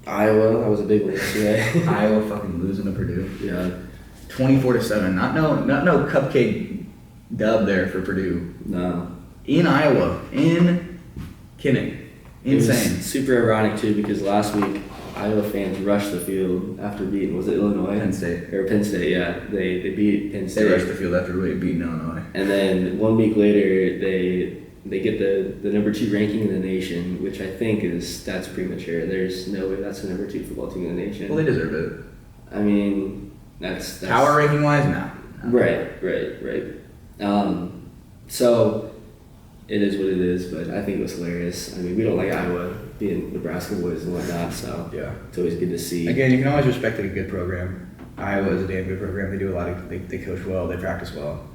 Iowa, that was a big one yesterday. Iowa fucking losing to Purdue. Yeah. 24-7. Not no cupcake dub there for Purdue. No. In Iowa. In Kinnick. Insane. It was super ironic too because last week Iowa fans rushed the field after beating, was it Illinois? Penn State. Or Penn State, yeah. They beat Penn State. They rushed the field after beating Illinois. And then 1 week later, they get the number 2 ranking in the nation, which I think that's premature. There's no way that's the number 2 football team in the nation. Well, they deserve it. I mean, that's power ranking wise, no. Right. So it is what it is, but I think it was hilarious. I mean, we don't like Iowa being Nebraska boys and whatnot, so yeah, it's always good to see. Again, you can always respect a good program. Iowa is a damn good program. They do a lot of, they coach well, they practice well.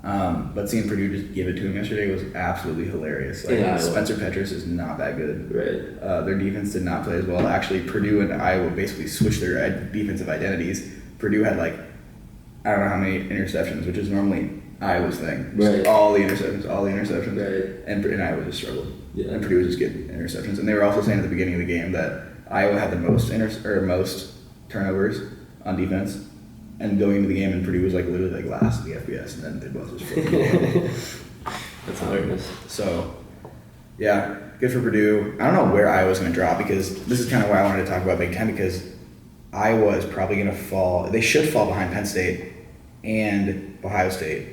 But seeing Purdue just give it to him yesterday was absolutely hilarious. Like, Spencer Petras is not that good. Right. Their defense did not play as well. Actually, Purdue and Iowa basically switched their defensive identities. Purdue had I don't know how many interceptions, which is normally Iowa's thing. Right. All the interceptions. Right. And Iowa just struggled. Yeah. And Purdue was just getting interceptions. And they were also saying at the beginning of the game that Iowa had the most turnovers on defense. And going into the game, and Purdue was literally last in the FBS, and then they both just flipped. That's hilarious. So, yeah, good for Purdue. I don't know where Iowa's going to drop because this is kind of why I wanted to talk about Big Ten because Iowa is probably going to fall. They should fall behind Penn State and Ohio State.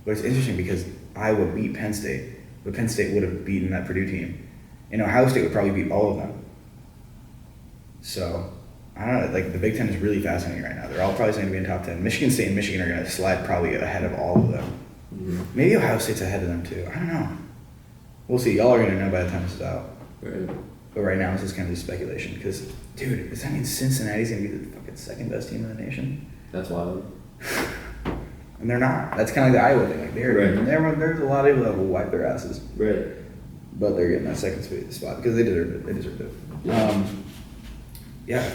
But it's interesting because Iowa beat Penn State, but Penn State would have beaten that Purdue team, and Ohio State would probably beat all of them. So. I don't know, the Big Ten is really fascinating right now. They're all probably going to be in top 10. Michigan State and Michigan are going to slide probably ahead of all of them. Mm-hmm. Maybe Ohio State's ahead of them too. I don't know. We'll see. Y'all are going to know by the time this is out. Right. But right now, it's just kind of just speculation. Because, dude, does that mean Cincinnati's going to be the fucking second best team in the nation? That's wild. And they're not. That's kind of the Iowa thing. There's a lot of people that will wipe their asses. Right. But they're getting that second spot because they deserve it. They deserve it. Yeah. Yeah, if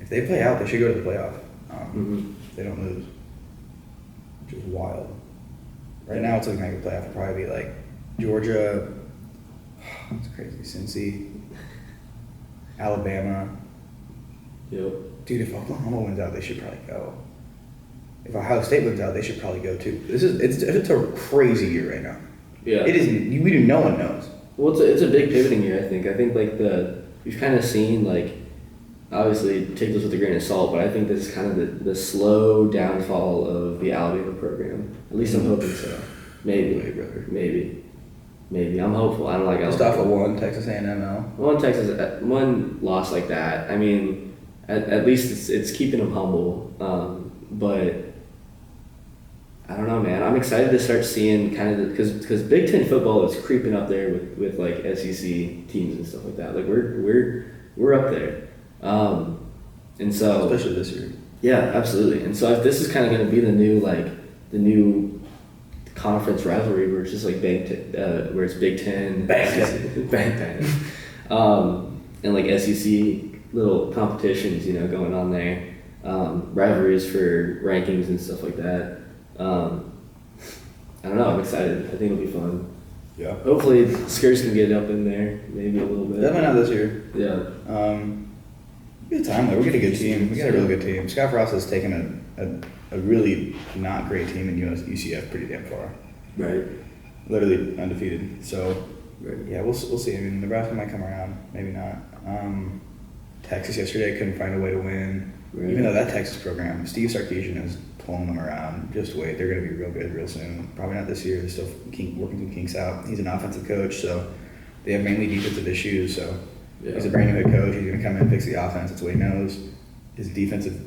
they play out, they should go to the playoff. If they don't lose, which is wild. Right now, it's looking like the playoff will probably be Georgia. That's crazy. Cincy, Alabama. Yep. Dude, if Oklahoma wins out, they should probably go. If Ohio State wins out, they should probably go too. It's a crazy year right now. Yeah. It is. No one knows. Well, it's a big pivoting year. I think we've kind of seen obviously take this with a grain of salt, but I think this is kind of the slow downfall of the Alabama program. At least I'm hoping so. Maybe. Maybe. I'm hopeful. I don't like Alabama. Just off of one Texas A&M. One loss like that. I mean, at least it's keeping them humble. But I don't know, man. I'm excited to start seeing kind of because Big Ten football is creeping up there with SEC teams and stuff like that. We're up there. And so especially this year. Yeah, absolutely. And so if this is kind of going to be the new conference rivalry where it's just where it's Big Ten, bang, and SEC little competitions, going on there, rivalries for rankings and stuff like that. I don't know. I'm excited. I think it'll be fun. Yeah. Hopefully, Skirts can get up in there, maybe a little bit. Definitely not this year. Yeah. Good time though. We got a good team. We got a really good team. Scott Frost has taken a really not great team in UCF pretty damn far. Right. Literally undefeated. So right. Yeah, we'll see. I mean, Nebraska might come around, maybe not. Texas yesterday couldn't find a way to win. Right. Even though that Texas program, Steve Sarkisian is pulling them around. Just wait, they're going to be real good real soon. Probably not this year. They're still working some kinks out. He's an offensive coach, so they have mainly defensive issues. So. Yeah. He's a brand new head coach. He's going to come in and fix the offense. That's what he knows. His defensive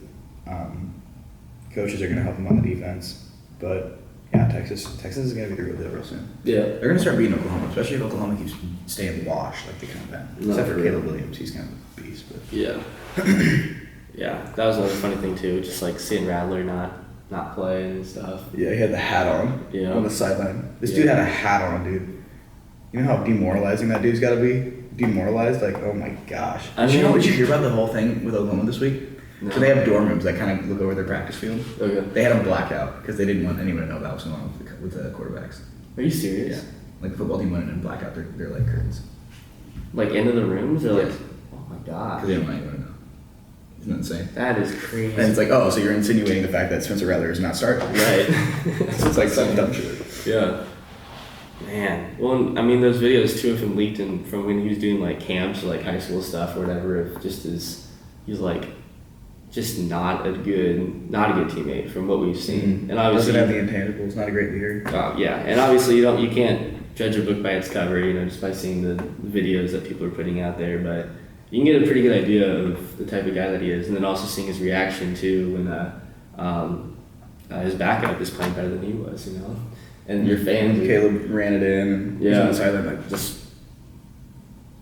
coaches are going to help him on the defense. But, yeah, Texas is going to be the real deal real soon. Yeah. They're going to start beating Oklahoma, especially if Oklahoma keeps staying washed like they kind of been. Except for Caleb Williams. He's kind of a beast. But. Yeah. Yeah, that was another funny thing, too. Just, seeing Rattler not play and stuff. Yeah, he had the hat on on the sideline. This dude had a hat on, dude. You know how demoralizing that dude's got to be? Demoralized, oh my gosh. Did you hear about the whole thing with Oklahoma this week? No. So they have dorm rooms that kind of look over their practice field. Okay. They had them blackout because they didn't want anyone to know that was going on with the quarterbacks. Are you serious? Yeah. The football team went in and black out their curtains. Into the rooms? Or yes. Oh my gosh. Because they don't want anyone to know. Isn't that insane? That is crazy. And it's like, oh, so you're insinuating the fact that Spencer Rattler is not starting. Right. So it's like some dumb shit. Yeah. Man. Well, I mean, those videos too of him leaked in from when he was doing like camps or like high school stuff or whatever. Of just he's like just not a good teammate from what we've seen. And obviously doesn't have the intangibles. Not a great leader. Yeah, and obviously you can't judge a book by its cover, just by seeing the videos that people are putting out there. But you can get a pretty good idea of the type of guy that he is, and then also seeing his reaction too when his backup is playing better than he was, And your fans, Caleb ran it in, and he's on the sideline like just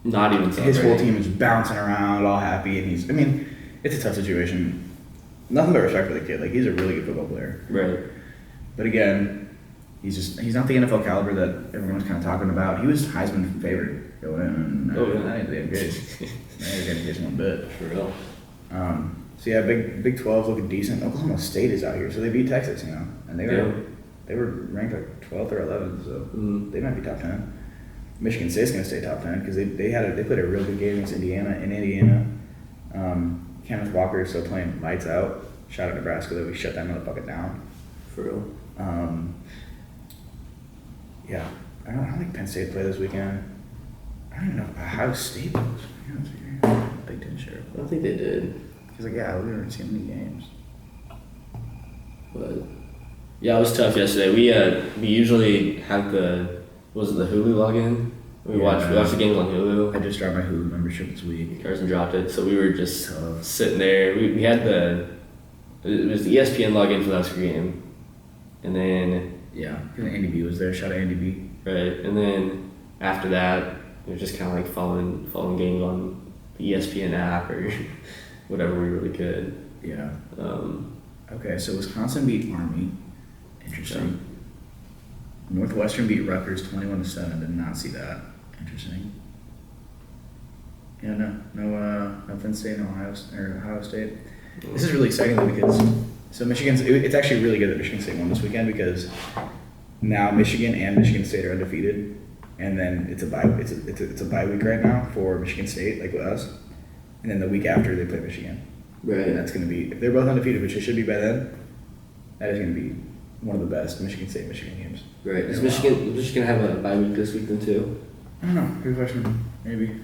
not even his whole team is bouncing around, all happy, and it's a tough situation. Nothing but respect for the kid. Like, he's a really good football player. Right. But again, he's not the NFL caliber that everyone's kind of talking about. He was Heisman favorite going in, and that ain't the damn case. That ain't the damn case one bit. For real. So yeah, Big 12 looking decent. Oklahoma State is out here, so they beat Texas, and they were ranked like 12th or 11th, so they might be top 10. Michigan State's gonna stay top 10 because they played a real good game against Indiana in Indiana. Kenneth Walker is still playing lights out. Shout out Nebraska that we shut that motherfucker down. For real. Yeah, I don't think Penn State play this weekend. I don't even know if Ohio State plays this weekend. Big Ten share. I don't think they did. He's like, yeah, we haven't seen any games. But yeah, it was tough yesterday. We usually have the Hulu login. We watch the games on Hulu. I just dropped my Hulu membership this week. Carson dropped it, so we were just sitting there. We had it was the ESPN login for the Husker game, and then Andy B was there. Shout out Andy B. Right, and then after that, it was just kind of like following games on the ESPN app or whatever we really could. Yeah. Okay, so Wisconsin beat Army. Interesting. Yeah. Northwestern beat Rutgers 21-7. Did not see that. Interesting. Yeah, no Penn State, no Ohio State. This is really exciting though because it's actually really good that Michigan State won this weekend because now Michigan and Michigan State are undefeated, and then it's a bye week right now for Michigan State, like with us, and then the week after they play Michigan. Right. And that's going to be, if they're both undefeated, which they should be by then, that is going to be one of the best Michigan State-Michigan games. Right. Does Michigan have a bye week this week then too? I don't know. Good question. Maybe.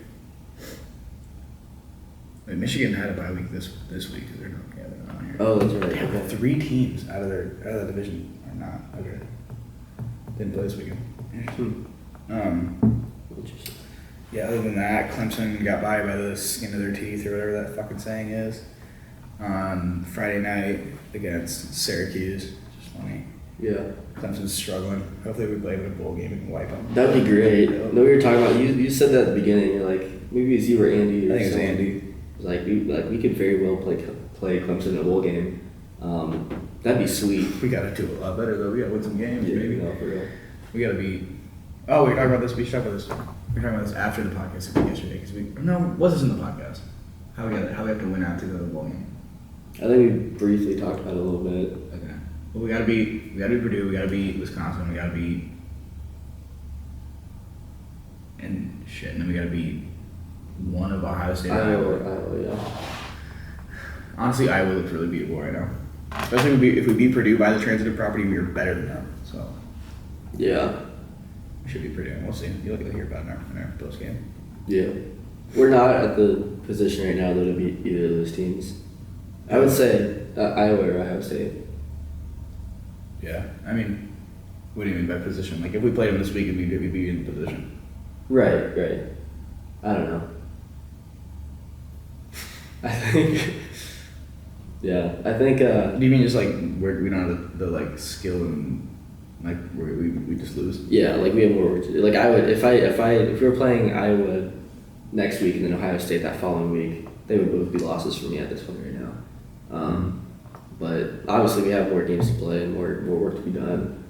Wait, Michigan had a bye week this week. They're not on here. Oh, that's right. They have 3 teams out of that division are not. Okay. Didn't play this weekend. Interesting. Yeah, other than that, Clemson got by the skin of their teeth or whatever that fucking saying is on Friday night against Syracuse. Just funny. Yeah. Clemson's struggling. Hopefully we play them in a bowl game and can wipe them. That'd be great. No, we were talking about you said that at the beginning. You're like, maybe it's you or Andy. I think it's Andy. Like we could very well play Clemson in a bowl game. That'd be sweet. We gotta do a lot better though. We gotta win some games, maybe. No, for real. We gotta be. Oh, we're talking about this. We should talk about this. We're talking about this after the podcast yesterday because was this in the podcast? How we have to win out to go to the bowl game. I think we briefly talked about it a little bit. Okay. Well, we gotta beat Purdue. We gotta beat Wisconsin. We gotta beat and then we gotta beat one of Ohio State. Iowa, yeah. Honestly, Iowa looks really beatable right now. Especially if we beat Purdue by the transitive property, we are better than them. So yeah, we should be Purdue. We'll see. You'll hear about it in our post game. Yeah, we're not at the position right now though to beat either of those teams. I would say Iowa or Ohio State. Yeah, I mean, what do you mean by position? Like if we played them this week, we'd be in position. Right. I don't know. I think. Yeah, I think. Do you mean just like we don't have the like skill and like where we just lose? Yeah, like we have more work to do. Like I would if we were playing Iowa next week and then Ohio State that following week, they would both be losses for me at this point right now. But obviously we have more games to play and more work to be done.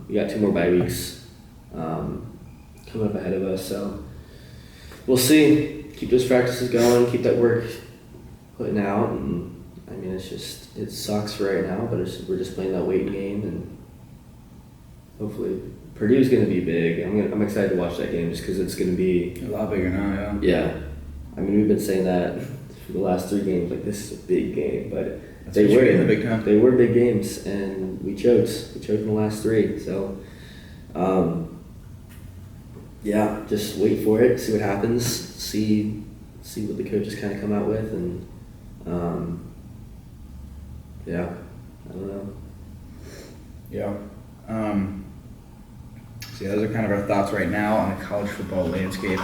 We got 2 more bye weeks coming up ahead of us, so we'll see. Keep those practices going, keep that work putting out, and I mean it sucks for right now, but we're just playing that waiting game, and hopefully Purdue's going to be big. I'm excited to watch that game just because it's going to be a lot bigger now. Yeah. I mean, we've been saying that for the last 3 games, like this is a big game, but That's they what you were get in the Big Ten. They were big games, and we choked. We choked in the last 3. So, yeah, just wait for it, see what happens, see what the coaches kind of come out with, and yeah, I don't know. Yeah. So yeah, those are kind of our thoughts right now on the college football landscape.